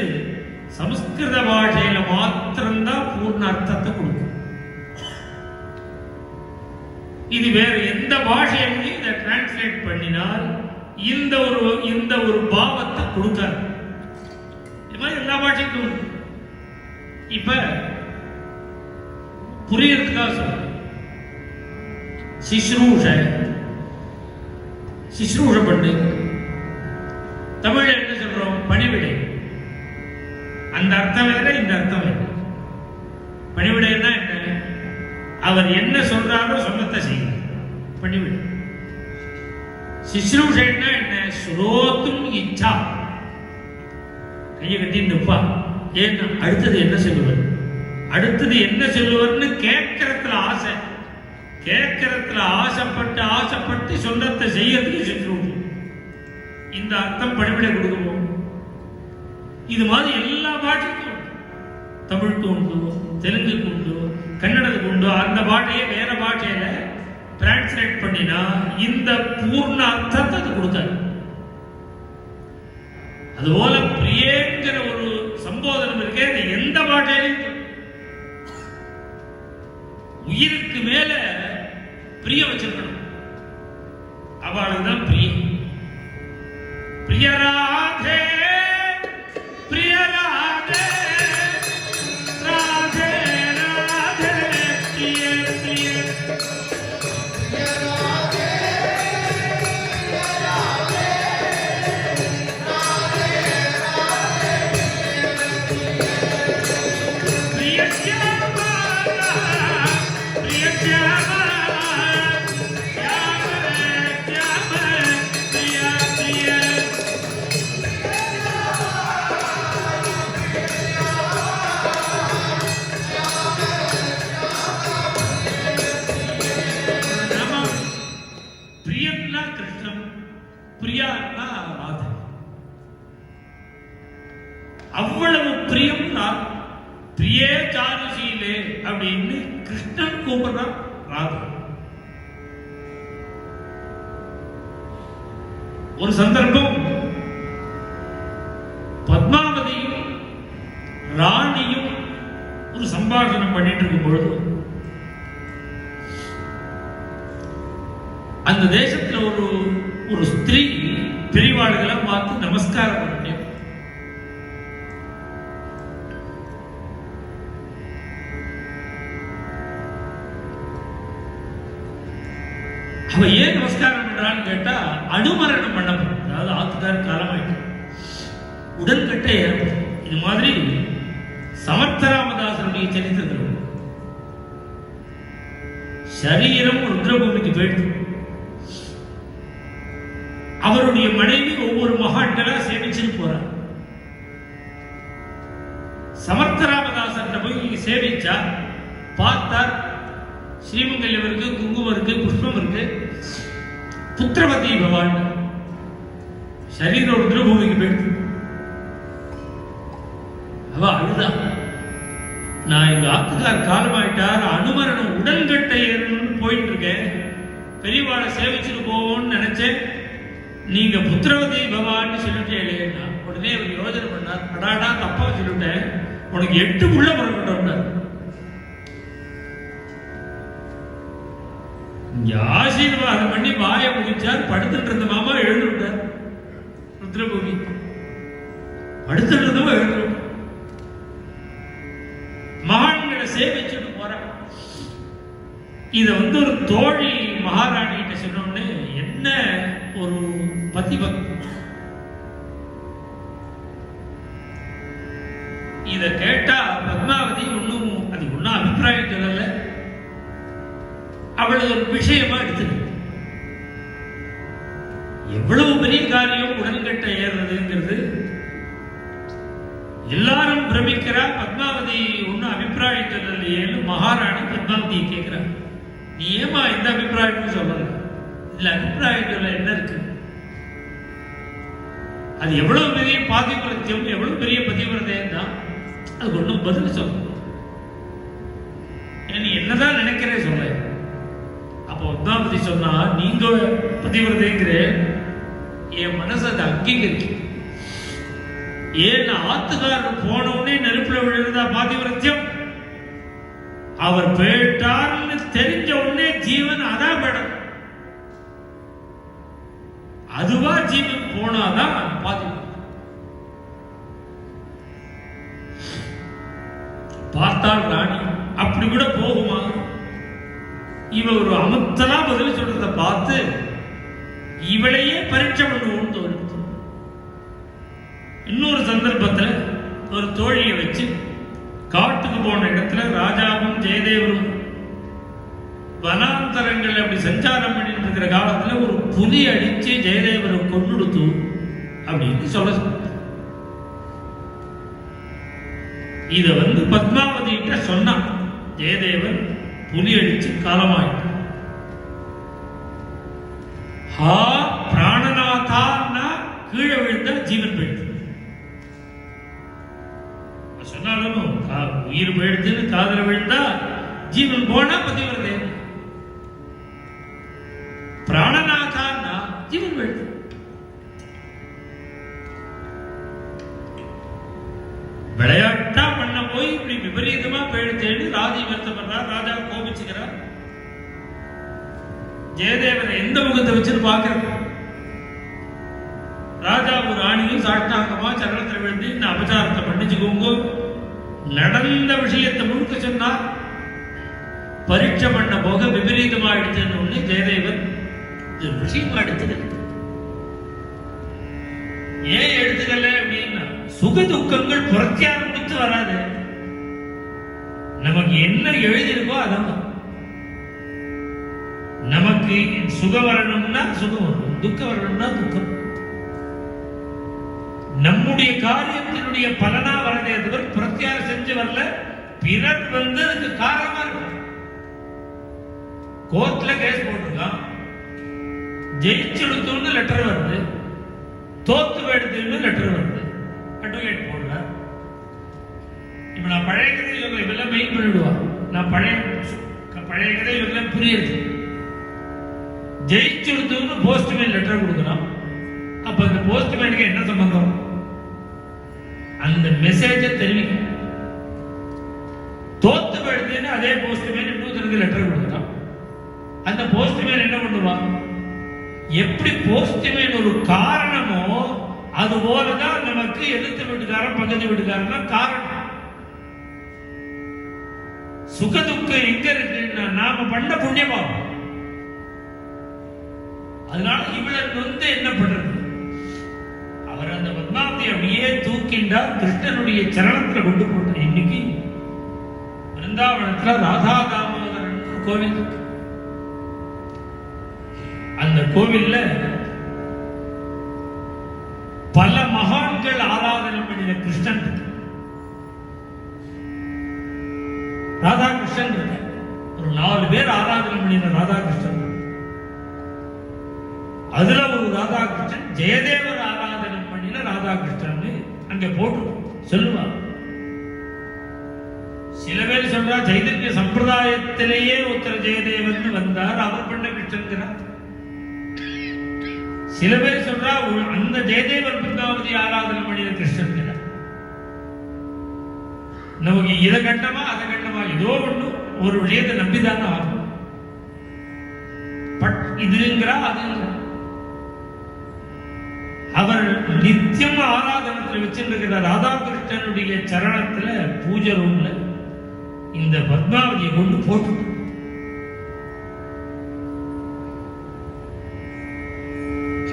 சமஸ்கிருத பாஷையில மாத்திரம்தான் பூர்ண அர்த்தத்தை கொடுக்கும். இது வேற எந்த பாஷையிலையும் இதை டிரான்ஸ்லேட் பண்ணினால் இந்த ஒரு பாவத்தை கொடுக்காது. இது மாதிரி எல்லா பாஷைக்கும் இப்ப புரியறதுக்காக சொல்ற சிஸ்ரூஷ பண்ணு. தமிழ்ல என்ன சொல்றோம்? பணிவிடை. அந்த அர்த்தம் வேற, இந்த அர்த்தம் வேற. பணிவிடைன்னா என்ன? அவர் என்ன சொல்றாரோ சொன்னத்தை செய்யும் பணிவிடை. சிஸ்ரூஷன்னா என்ன? ஸ்ரோத்தும் இச்சா. கையை கட்டி நிப்பா. ஏன்னா அடுத்தது என்ன சொல்லுவார், அடுத்தது என்ன சொல்லுவார்னு கேட்கறதுல ஆசை. கேட்கறதுல ஆசைப்பட்டு சொன்னத்தை செய்யறதுக்கு சிஸ்ரூஷ. இந்த அர்த்தம் பணிவிடை கொடுக்கணும். இது மாதிரி எல்லா பாஷைக்கும், தமிழுக்கு உண்டு, தெலுங்குக்கு உண்டு, கன்னடத்துக்கு உண்டு. அந்த பாஷையை வேற பாஷையில டிரான்ஸ்லேட் பண்ணினா இந்த பூர்ண அர்த்தத்தை அது கொடுக்காது. அதுபோல பிரியேங்கிற ஒரு சம்போதனம் இருக்கே, அது எந்த பாஷையிலும் உயிருக்கு மேல பிரியம் வச்சிருக்கணும். அவளுக்கு தான் பிரியம். பிரியராதே பிரியராதே ராதே ராதே பிரிய பிரிய அவ்வளவு பிரியம் தான். பிரியே சாருஷீலே அப்படின்னு கிருஷ்ணன் கூப்பிடுறான் ராதா. ஒரு சந்தர்ப்பம் பத்மாவதியும் ராணியும் ஒரு சம்பாஷணம் பண்ணிட்டு இருக்கும் பொழுது அந்த தேசத்துல ஒரு ஸ்திரீ பெரியவாளுகளை பார்த்து நமஸ்காரம் பண்ணேன். அவ ஏன் நமஸ்காரம் பண்றான்னு கேட்டா, அனுமரணம் பண்ணப்படும். அதாவது ஆத்துக்கார் காலமாயிட்டு உடன்கட்டை ஏற்படும். இது மாதிரி சமர்த்தராமதாசனுடைய சரித்திரத்தில் சரீரம் ருத்ரபூமிக்கு போயிட்டு அவருடைய மனைவி ஒவ்வொரு மகான்களா சேவிச்சுட்டு போறார். சமர்த்தராமதாசன் போய் சேவிச்சா பார்த்தார். ஸ்ரீமங்கல்யம் இருக்கு, குங்குமம் இருக்கு, புஷ்பம் இருக்கு. புத்திரவதி பவான் சரீரம் ஒரு பூமிக்கு போயிட்டு அவ அழுதா. நான் எங்க ஆத்துக்கார் காலமாயிட்டார், அனுமரணம் உடன்கட்டை ஏறணும்னு போயிட்டு இருக்கேன், பெரியவாளை சேவிச்சுட்டு போவோம்னு நினைச்சேன், நீங்க புத்திரவதி பவான்னு சொல்லிட்டேன். உடனே அவர் யோஜனை பண்ணார், அடாடா தப்பா சொல்லிட்டேன், உனக்கு 8 புள்ள பிறக்கட்டும். இங்க ஆசீர்வாதம் பண்ணி வாயை முடிச்சார். படுத்துட்டு இருந்த மாமா எழுந்து விட்டார். ருத்ரபூமி படுத்துட்டு இருந்தவங்க எழுந்து விட்டார். மகான்களை சேவிச்சுட்டு போறான். இத ஒரு தோழி மகாராணி கிட்ட சொன்னோடனே என்ன ஒரு பதிபக்தி. இத கேட்டா பத்மாவதி ஒன்னும் அபிப்பிராயம் சொல்லல. அவளது ஒரு விஷயமா எடுத்துக்க. எவ்வளவு பெரிய காரியம் உடன்கட்டை ஏறுறதுங்கிறது. எல்லாரும் பிரமிக்கிறா. பத்மாவதி ஒன்னும் அபிப்பிராயம் சொல்லலையேன்னு மகாராணி பத்மாவதியை கேட்கிறார். நீ ஏமா இந்த அபிப்பிராயம் சொல்லல? இதுல அபிப்பிராயம் சொல்ல என்ன இருக்கு? அது எவ்வளவு பெரிய பாதிபுரத்தியம், எவ்வளவு பெரிய பதிவிரதையம் தான். அது ஒன்றும் பதில் சொல்ல. நீ என்னதான் நினைக்கிறே சொல்ல. அப்போ பத்மாவதி சொன்னா, நீங்க பதிவிரதைங்கிற என் மனசு அதை அங்கீகரிக்க. ஏன் ஆத்துக்காரர் போனவுடனே நெருப்புல விழுந்தா பாதிவிரத்தியம்? அவர் போயிட்டார்னு தெரிஞ்ச உடனே ஜீவன் அதான் படம். அதுவா ஜீவன் போனாதான் பாதிவிரத்தியம். பார்த்தால் ராணி அப்படி கூட போகுமா? இவ ஒரு அமுத்தலா பதில் சொல்றத பார்த்து இவளையே பரீட்சை பண்ணுவோம் தோணுது. இன்னொரு சந்தர்ப்பத்துல ஒரு தோழியை வச்சு காட்டுக்கு போன இடத்துல ராஜாவும் ஜெயதேவரும் வனாந்தரங்கள் அப்படி சஞ்சாரம் பண்ணிட்டு இருக்கிற காலத்துல ஒரு புலி அடிச்சு ஜெயதேவரை கொன்னுடுத்து அப்படின்னு சொல்ல. இத பத்மாவதி கிட்ட சொன்னான். ஜெயதேவன் புலி அடிச்சு காலமாயிட்டு. ஹா பிராணநாதான்னா கீழே விழுந்தா ஜீவன் போயிடுது. சொன்னாலும் உயிர் போயிடுச்சுன்னு காதல விழுந்தா ஜீவன் போனா பதிவிரதே. பிராணநாதான்னா ஜீவன் போயிடுது. விளையாட்டா பண்ண போய் இப்படி விபரீதமா போயிடுச்சேன்னு ராஜி வருத்தப்படுறார். ராஜா கோபிச்சுக்கிறார். ஜெயதேவரை எந்த முகத்தை வச்சுன்னு பாக்குறது? ராஜா ஒரு ராணியும் சாஷ்டாங்கமா சரணத்தில் விழுந்து இந்த அபச்சாரத்தை பண்ணிச்சுக்கோங்க, நடந்த விஷயத்தை முழுக்க சொன்னார். பரீட்சை பண்ண போக விபரீதமாயிடுச்சுன்னு ஜெயதேவன் விஷயமா எடுத்தது. ஏன் எடுத்துக்கல அப்படின்னா, சுக துக்கங்கள் புரட்சியாக முடித்து வராது. நமக்கு என்ன எழுதிருக்கோ அதான். நமக்கு சுகம் வரணும்னா சுகம் வரும், துக்கம் வரணும்னா துக்கம். நம்முடைய காரியத்தினுடைய பலனா வரதே தவிர பிரத்யார செஞ்சு வரல. பிறர் அதுக்கு காரணமா இருக்கு. கோர்ட்ல கேஸ் போட்டிருக்கான், ஜெயிச்செடுத்து லெட்டர் வருது, தோத்து எடுத்துன்னு லெட்டர் வருது, அட்வொகேட் போடல. இப்ப நான் பழைய கதை சொல்ல இவெல்லாம் மெயின் பண்ணிடுவா. நான் பழைய கதை இவெல்லாம் புரியுது. ஜெயிச்செடுத்து போஸ்ட்மேன் லெட்டர் கொடுக்குறான். அப்ப அந்த போஸ்ட்மேனுக்கு என்ன சம்பந்தம்? அந்த மெசேஜை தெரிவிக்க. தோத்து எடுத்துன்னு அதே போஸ்ட்மேன் இன்னொருத்தருக்கு லெட்டர் கொடுக்குறான். அந்த போஸ்ட்மேன் என்ன பண்ணுவான்? எப்படி போஸ்ட்மேன் ஒரு காரணமோ அது போலதான் நமக்கு எதிர்த்து வீட்டுக்காரன் பக்கத்து வீட்டுக்காரன் காரணம். சுகதுக்கம் எங்க இருக்கு? நாம பண்ண புண்ணியமாகும். அதனால இவளை என்ன பண்றது? அவர் அந்த பத்மாவதி அப்படியே தூக்கின்றார், கிருஷ்ணனுடைய சரணத்துல கொண்டு போட்டார். இன்னைக்கு பிருந்தாவனத்துல ராதா தாமோதரன் கோவில் இருக்கு. அந்த கோவில்ல பல மகான்கள் ஆராதனை பண்ணின கிருஷ்ணன் இருக்கு, ராதா கிருஷ்ணன் இருக்கு. 4 பேர் ஆராதனை பண்ணின ராதாகிருஷ்ணன். அதுல ஒரு ராதாகிருஷ்ணன் ஜெயதேவர் ஆராதனை பண்ணின ராதாகிருஷ்ணன் அங்க போட்டு சொல்லுவாங்க. சில பேர் சொல்றா சைதன்ய சம்பிரதாயத்திலேயே ஒருத்தர் ஜெயதேவன் வந்தார், அவர் பண்ண கிருஷ்ணன். சில பேர் சொல்றா அந்த ஜெயதேவர் பிருந்தாவதி ஆராதனை பண்ணின கிருஷ்ணன். நமக்கு இதை கண்டமா அதை கண்டமா ஏதோ ஒண்ணு ஒரு விஷயத்தை நம்பிதானே ஆகும். பட் இதுங்கிறா அதுங்கிற அவர் நித்தியம் ஆராதனத்தில் வச்சிருக்கிற ராதாகிருஷ்ணனுடைய சரணத்துல பூஜை ரூம்ல இந்த பத்மாவதியை கொண்டு போட்டு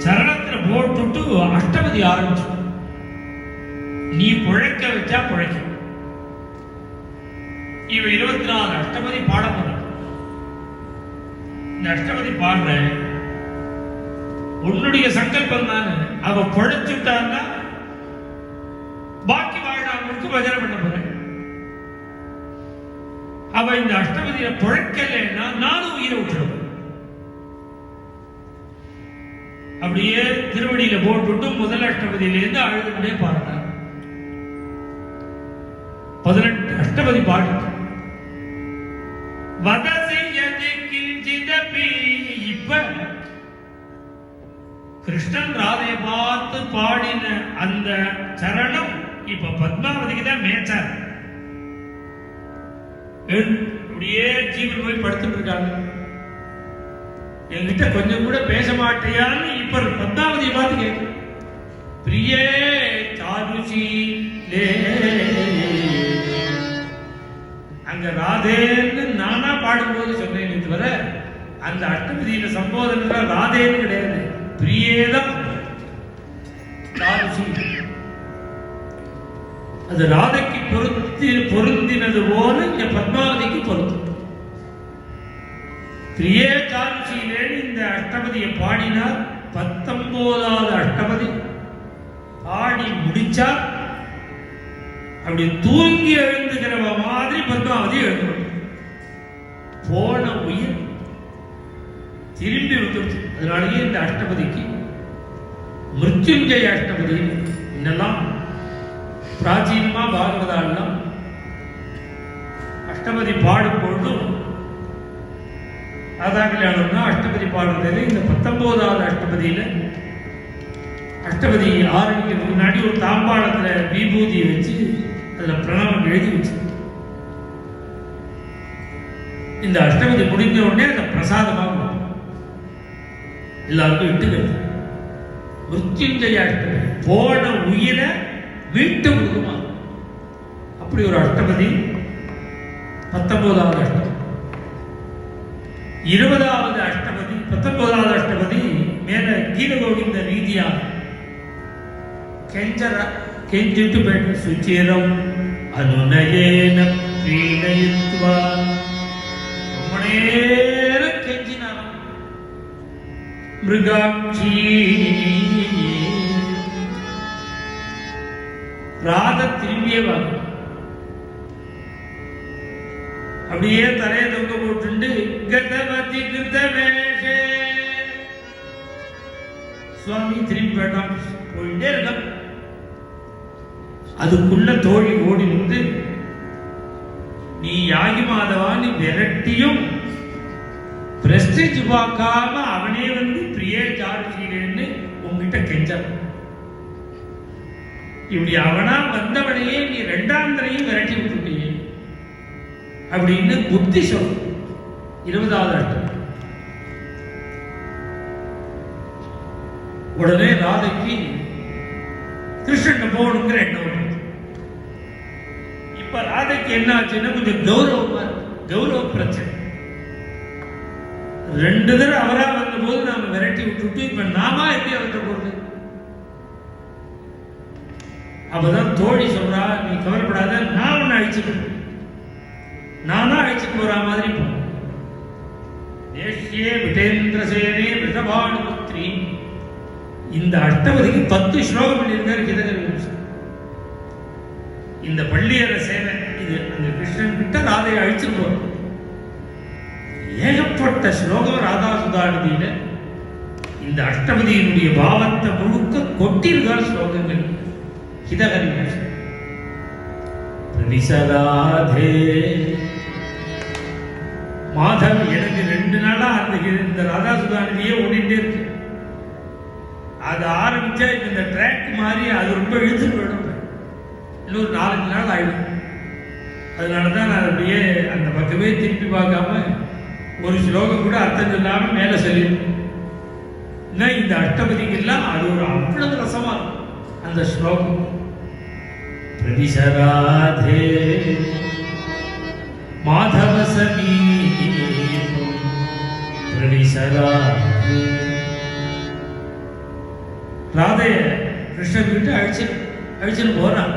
சரணத்துல போட்டுட்டு அஷ்டபதி ஆரம்பிச்சு. நீ பிழைக்க வச்சா பிழைக்க. இவ 24 அஷ்டபதி பாட போற. இந்த அஷ்டபதி பாடுற உன்னுடைய சங்கல்பம் தானே. அவ பிழைச்சுட்டான்னா பாக்கி வாழ்நாளுக்கு பஜனை பண்ண போறேன். அவ இந்த அஷ்டபதியை பிழைக்கலைன்னா நானும் உயிரை விட்டுருவேன். அப்படியே திருவடியில போட்டுட்டு முதல் அஷ்டபதியிலிருந்து அழுதுகிட்டே பாடுறார். 18 அஷ்டபதி பாடு. இப்ப கிருஷ்ணன் ராதையை பார்த்து பாடின அந்த சரணம் இப்ப பத்மாவதிக்கு தான் மேச்சார். அப்படியே ஜீவன் போய் படுத்துட்டு இருக்காங்க. என்கிட்ட கொஞ்சம் கூட பேச மாட்டியான்னு இப்ப பத்மாவதியை பார்த்து கேட்க. பிரியே சாருஷீலே அங்க ராதேன்னு நானா பாடும்போது சொன்னேன். தவிர அந்த அஷ்டபதியில சம்போதனை ராதேன்னு கிடையாது, பிரியேதான். அது ராதைக்கு பொருந்தினது போல இந்த பத்மாவதிக்கு பொருந்தும். பிரியே சாருஷீலேன்னு இந்த அஷ்டபதியை பாடினார். 19வது அஷ்டபதி பாடி முடிச்சா அப்படி தூங்கி எழுந்துகிறவ மாதிரி பத்மாவதி எழுந்து போன உயிர் திரும்பி வந்துருச்சு. அதனாலேயே இந்த அஷ்டபதிக்கு மிருத்யுஞ்சய அஷ்டபதி இன்னெல்லாம் பிராச்சீனமா பாகவதாலாம் அஷ்டபதி பாடும் பொழுதும் ராதா கல்யாணம்னா அஷ்டபதி பாடுறதுல இந்த 19வது அஷ்டபதியில அஷ்டபதி ஆரம்பிக்கிறதுக்கு முன்னாடி ஒரு தாம்பாளத்துல விபூதியை வச்சு அதுல பிரணவம் எழுதி வச்சு இந்த அஷ்டபதி முடிஞ்ச உடனே அந்த பிரசாதமாக எல்லாருக்கும் இட்டுகிறது. மிருத்யுஞ்சய அஷ்டபதி போன உயிரை வீட்டு முழுமா அப்படி ஒரு அஷ்டபதி 19வது அஷ்டபதி. 20வது அஷ்டபதி 19வது அஷ்டபதி மேல கீத கோவிந்த ரீதியா கெஞ்சிட்டு போயிட்டு சுச்சிரம் அனுநயேன பீடயித்வா ரொம்ப நேரம் கெஞ்சினார். மிருகாட்சி ராத திரும்பியே வாங்க. அப்படியே தலையை தொங்க போட்டு கதவதி கிருதவேஷே சுவாமி திரும்பி போயிட்டான். போயிட்டே இருக்க அதுக்குள்ள தோழி ஓடி வந்து நீ யாகி மாதவான்னு விரட்டியும் பிரஸ்டேஜ் பார்க்காம அவனே வந்து பிரியே சாருஷீலேன்னு உங்ககிட்ட கெஞ்சான். இப்படி அவனா வந்தவனையே நீ 2ஆம் தரையும் விரட்டி விட்டுட்டியே அப்படின்னு புத்தி சொல். 20வது அஷ்டம். உடனே ராதைக்கு கிருஷ்ணன் போகணுங்கிற எண்ணம். இப்ப ராதைக்கு என்ன ஆச்சுன்னா கொஞ்சம் கௌரவ பிரச்சனை. 2 தடவை அவரா வந்த போது நாம விரட்டி விட்டுட்டு இப்ப நாமா எப்படி அவர்கிட்ட போறது? அப்பதான் தோழி சொல்றா, நீ கவலைப்படாத, நான் உன்னை அழிச்சுக்கிறேன். நானா அழிச்சுட்டு போற மாதிரி போ. தேசியே விடேந்திரசேனே விருஷபானுபுத்ரி. இந்த அஷ்டபதிக்கு 10 ஸ்லோகம் பண்ணியிருக்காரு கிதகரி வம்சம். இந்த பள்ளியர சேவை இது அந்த கிருஷ்ணன் கிட்ட ராதையை அழிச்சு போறோம். ஏகப்பட்ட ஸ்லோகம் ராதாசுதாநிதியில இந்த அஷ்டபதியினுடைய பாவத்தை முழுக்க கொட்டிருக்கால் ஸ்லோகங்கள். ஹிதகரி பிரதிசராதே மாதவ். எனக்கு 2 நாளா இந்த ராதாசுதாநிதியே ஓடிட்டே இருக்கு. அது ஆரம்பிச்சா இந்த ட்ராக் மாதிரி அது ரொம்ப இழுத்துட்டு போயிடும். இன்னொரு 4-5 நாள் ஆயிடும். அதனாலதான் நான் அப்படியே அந்த பக்கமே திருப்பி பார்க்காம ஒரு ஸ்லோகம் கூட அர்த்தம் சொல்லாம மேல சொல்லியிருக்கேன். இந்த அஷ்டபதிக்கெல்லாம் அது ஒரு அவ்வளவு ரசமா இருக்கும் அந்த ஸ்லோகம். பிரதிசராதே மாதவ சமீபம் பிரதிசராதே. ராதைய கிருஷ்ணன் விட்டு அழிச்சுன்னு போறான்.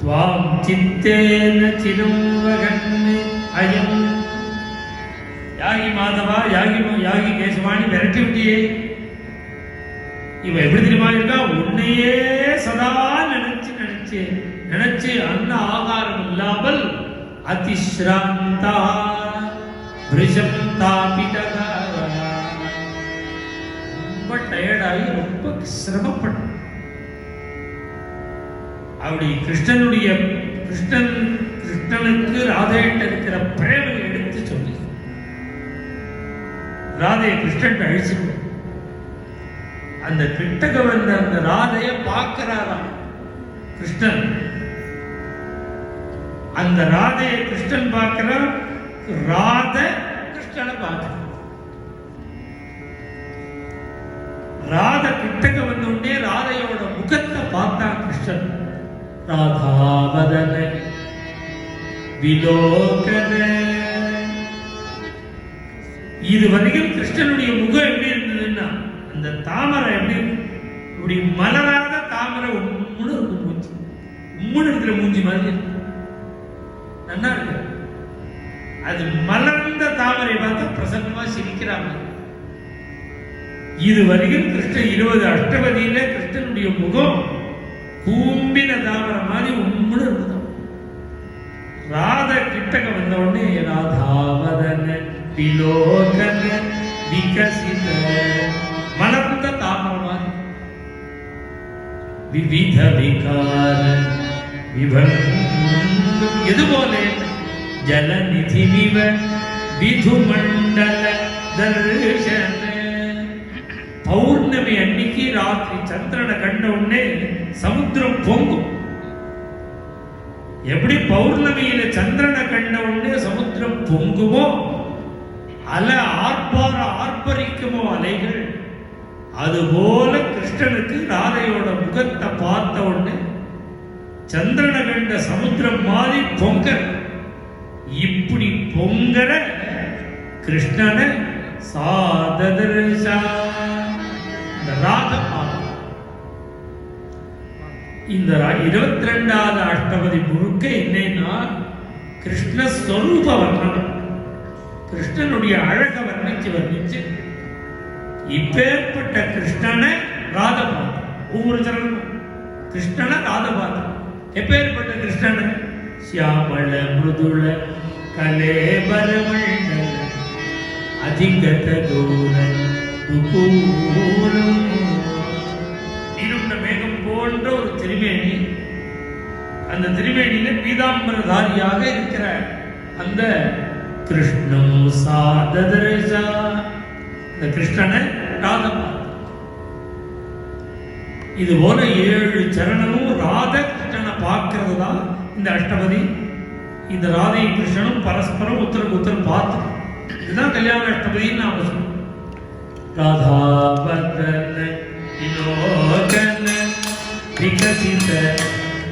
துவாம் சித்தேன சிரம் வகன் அயம். யாகி மாதவா, யாகி கேசவாணி விரட்டி விட்டியே. இவன் எப்படி தெரியுமா இருக்கா? உன்னையே சதா நினைச்சு அன்ன ஆகாரம் இல்லாமல் அதிஸ்ராந்தா பிரிஷம் தாபிதகா. ரொம்ப டயர்டாகி ரொம்ப சிரமப்பட்ட. அப்படி கிருஷ்ணனுக்கு ராதையிட்ட இருக்கிற பிரேமை எடுத்து சொல்லி ராதையை கிருஷ்ணன் அழிச்சிருவோம். அந்த கிட்டக வந்த அந்த ராதைய பார்க்கிறாராம் கிருஷ்ணன். அந்த ராதையை கிருஷ்ணன் பார்க்கிறார், ராதை கிருஷ்ணனை பார்க்கிறார். ராதை கிட்டக வந்த உடனே ராதையோட முகத்தை பார்த்தான் கிருஷ்ணன். ராதாவதன விலோகன. இது வரைக்கும் கிருஷ்ணனுடைய முகம் எப்படி இருந்ததுன்னா அந்த தாமரை எப்படி இப்படி மலராத தாமரை உம்முன்னு இருக்கும். மூஞ்சி உம்முன்னு இருக்கிற மூஞ்சி மாதிரி இருக்கு. நல்லா இருக்கு. அது மலர்ந்த தாமரை பார்த்தா பிரசன்னமா சிரிக்கிறாங்க. இது வரைக்கும் கிருஷ்ணன் 20 அஷ்டபதியில கிருஷ்ணனுடைய முகம் கூம்பின தாமரை மாதிரி உம்முன்னு இருக்குதான். ராதா கிட்டக வந்த உடனே ராதாவதன விலோகன விகசித மலர்ந்த தாமரை மாதிரி விவித விகார விபங்கம். எது போல ஜலநிதி விவ விதுமண்டல தர்ஷன. பௌர்ணமி அன்னைக்கு ராத்திரி சந்திரனை கண்ட உடனே சமுத்திரம் பொங்கும். எப்படி பௌர்ணமியில சந்திரனை கண்ட உடனே சமுத்திரம் பொங்குமோ, அலை ஆர்ப்பரிக்குமோ அலைகள், அதுபோல கிருஷ்ணனுக்கு ராதையோட முகத்தை பார்த்த உடனே சந்திரனை கண்ட சமுத்திரம் மாதிரி பொங்க. இப்படி பொங்கற கிருஷ்ணனை சாததர்ஷா. இந்த ராகம் இந்த 22வது அஷ்டபதி முழுக்க என்னன்னா கிருஷ்ணஸ்வரூப வர்ணனம். கிருஷ்ணனுடைய அழக வர்ணிச்சு இப்பேற்பட்ட கிருஷ்ணனை ராதபாதம். ஒவ்வொரு சரணமும் கிருஷ்ணனை ராதபாதம். எப்பேற்பட்ட கிருஷ்ணனை? சியாமள மிருதுள கலேபர மண்டல அதிகத தூர துகூலம். இருண்ட மேகம் போன்ற ஒரு திருமேனி. அந்த திருமேனியில பீதாம்பரதாரியாக இருக்கிற அந்த கிருஷ்ணம் சாததர்ஷா. இந்த கிருஷ்ணனை ராதபாதம். இது போல 7 சரணமும் ராத கிருஷ்ணனை பார்க்கிறது தான் இந்த அஷ்டபதி. இந்த ராதை கிருஷ்ணனும் பரஸ்பரம் ஒருத்தருக்கு பார்த்து இதுதான் கல்யாண அஷ்டபதின்னு நாம சொல்றோம். ராதாபதன விலோகன விகசித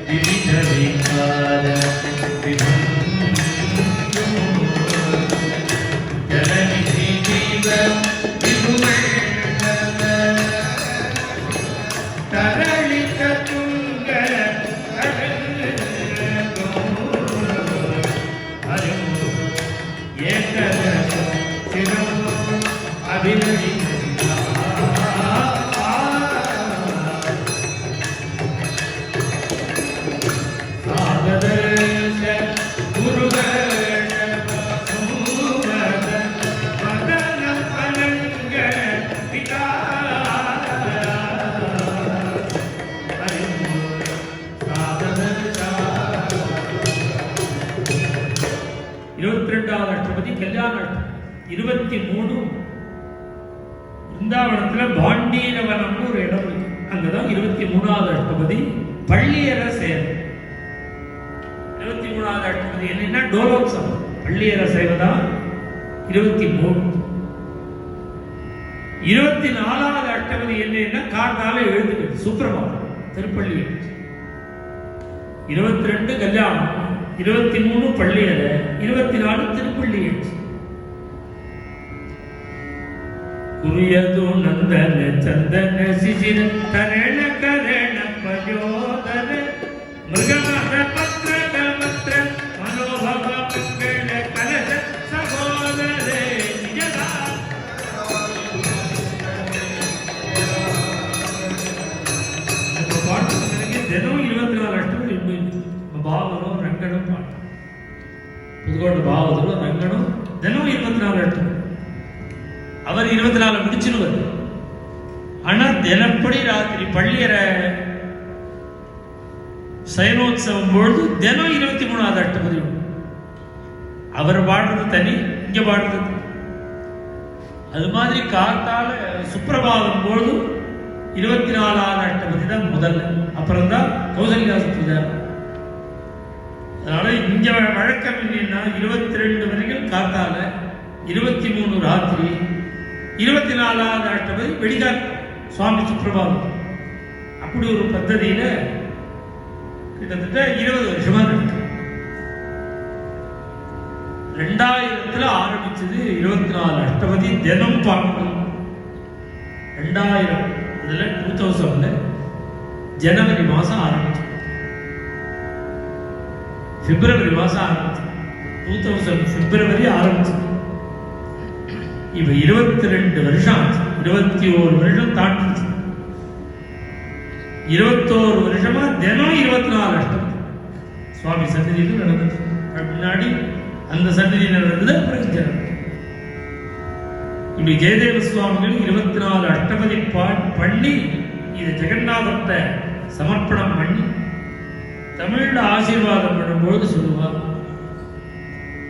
விவித விகார ஜலநிதி விவ விதுமண்டல தரளித துங்க ஏகதச சிரம் அபிநதி சாததர்ஷ குருவர்ஷ 23 பிருந்தாவனத்துல பாண்டீரவனம்னு ஒரு இடம் இருக்கு. அங்கதான் 23வது அஷ்டபதி பள்ளியற சேவை. 23வது அஷ்டபதி என்னன்னா டோலோத்சவம். பள்ளியற சேவை தான் 23. 24வது அஷ்டபதி என்னன்னா காத்தால எழுந்துக்கிறது சுப்பிரபாதம் திருப்பள்ளி எழுச்சி. 22 கல்யாணம், 23 பள்ளியற, 24 திருப்பள்ளி எழுச்சி. குரியது நந்தன சந்தன சிசிர தரண கரண பயோதன மிருகமத பத்ர கமத்ர மனோபவ மங்கள கலச சகோதரே நிஜதா. இந்த பாட்டு தினம் 24 அஷ்டபதி பாவனம் ரங்கனும் பாட்டு. புதுக்கோட்டை பாவத்தில் ரங்கனும் தினம் 24 அஷ்டபதி. அவர் 24 முடிச்சிருவார். ஆனா தினப்படி ராத்திரி பள்ளியற சயனோத்சவம் பொழுது தினம் 23வது அஷ்டபதி. அவர் பாடுறது தனி, இங்க பாடுறது. அது மாதிரி காத்தால சுப்பிரபாதம் பொழுது 24வது அஷ்டபதி தான் முதல்ல, அப்புறம் தான் கௌசல்யா சுப்பிரபாதம். அதனால இங்க வழக்கம் என்னன்னா 22 வரைக்கும் காத்தால, 23 ராத்திரி, 24வது அஷ்டபதி வெடிகால் சுவாமி சுப்பிரபாதம். அப்படி ஒரு பദ്ധதியில கிட்டத்தட்ட 20 வருஷமா இருக்கு. 2000 ஆரம்பிச்சது 24 அஷ்டபதி தினம் பார்க்கணும். 2000 இதுல 2000 ஜனவரி மாசம் ஆரம்பிச்சு, பிப்ரவரி மாசம் ஆரம்பிச்சு, 2000 பிப்ரவரி ஆரம்பிச்சு. இப்ப 22 வருஷம் ஆச்சு, 21 வருஷம் தாண்டிச்சு. 21 வருஷமா தினம் 24 அஷ்டபதி சுவாமி சந்நிதியில் நடந்தது. முன்னாடி அந்த சந்நிதி நடந்தது, அப்புறம் ஜனம். இப்படி ஜெயதேவ சுவாமிகள் 24 அஷ்டபதி பண்ணி இது ஜெகநாதத்தை சமர்ப்பணம் பண்ணி தமிழ்ல ஆசீர்வாதம் பண்ணும்போது சொல்லுவார்,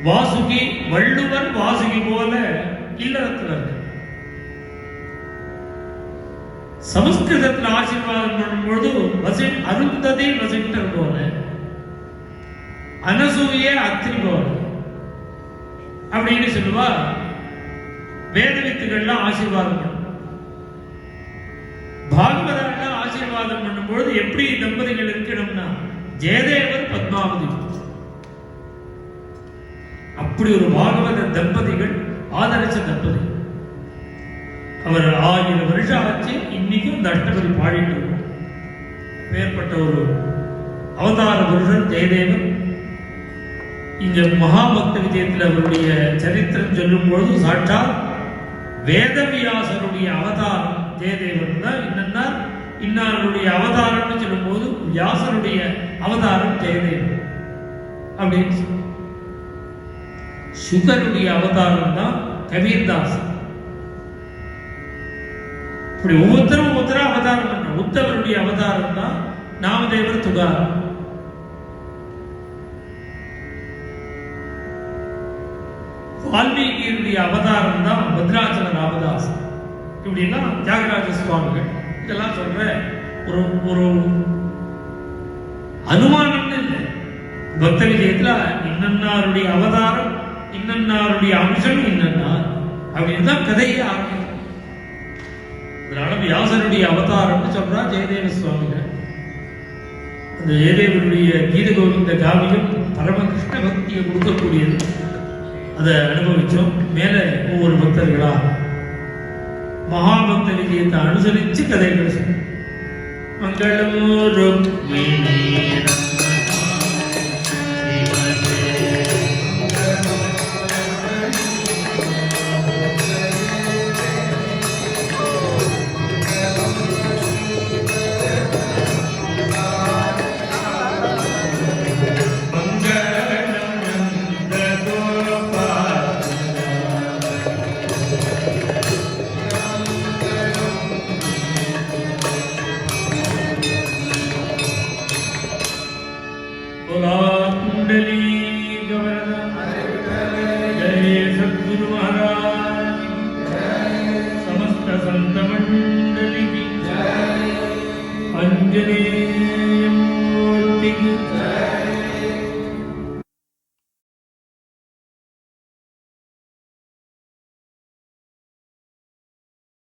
வாசுகி வள்ளுவர் வாசுகி போல இல்லறத்துல இருக்கு. சமஸ்கிருதத்தில் ஆசீர்வாதம் பண்ணும்போது அருந்ததி வசிட்டர் போல, அனசூய அத்திரி போல அப்படின்னு சொல்லுவா. வேத வித்துகள்லாம் ஆசீர்வாதம் பண்ணும். பாகவதெல்லாம் ஆசீர்வாதம் பண்ணும்போது எப்படி தம்பதிகள் இருக்கணும்னா ஜெயதேவர் பத்மாவதி, அப்படி ஒரு பாகவத தம்பதிகள் ஆதரிச்ச தம்பதி. அவர் 1000 வருஷம் ஆச்சு, இன்னைக்கும் இந்த அஷ்டபதி பாடிட்டு இருக்கும். ஏற்பட்ட ஒரு அவதார புருஷன் ஜெயதேவன். இங்க மகாபக்த விஜயத்தில் அவருடைய சரித்திரம் சொல்லும் பொழுது சாட்சாத் வேதவியாசருடைய அவதாரம் ஜெயதேவன் தான். என்னன்னா இன்னாருடைய அவதாரம்னு சொல்லும் போது வியாசருடைய அவதாரம் ஜெயதேவன் அப்படின்னு. சுகருடைய அவதாரம் தான் கபீர்தாஸ். இப்படி ஒவ்வொருத்தரும் அவதாரம் பண்ற. உத்தவருடைய அவதாரம் தான் நாமதேவர் துகாரம். வால்மீகியுடைய அவதாரம் தான் பத்ராச்சல ராமதாஸ். இப்படின்னா தியாகராஜ சுவாமிகள். இதெல்லாம் சொல்ற ஒரு ஒரு அனுமானம்னு இல்லை. பக்த விஜயத்துல இன்னன்னாருடைய அவதாரம், இன்னன்னாருடைய அம்சம் இன்னன்னார் அப்படின்னு தான் கதையே ஆரம்பிக்கும். அதனால வியாசருடைய அவதாரம்னு சொல்றா ஜெயதேவ சுவாமிகள். அந்த ஜெயதேவருடைய கீத கோவிந்த காவியம் பரம கிருஷ்ண பக்தியை கொடுக்கக்கூடியது. அதை அனுபவிச்சோம். மேல ஒவ்வொரு பக்தர்களா மகாபக்த விஜயத்தை அனுசரிச்சு கதைகள் சொன்னோம். மங்களம் संतमंडली की जय, आंजनेय मूर्ति की जय।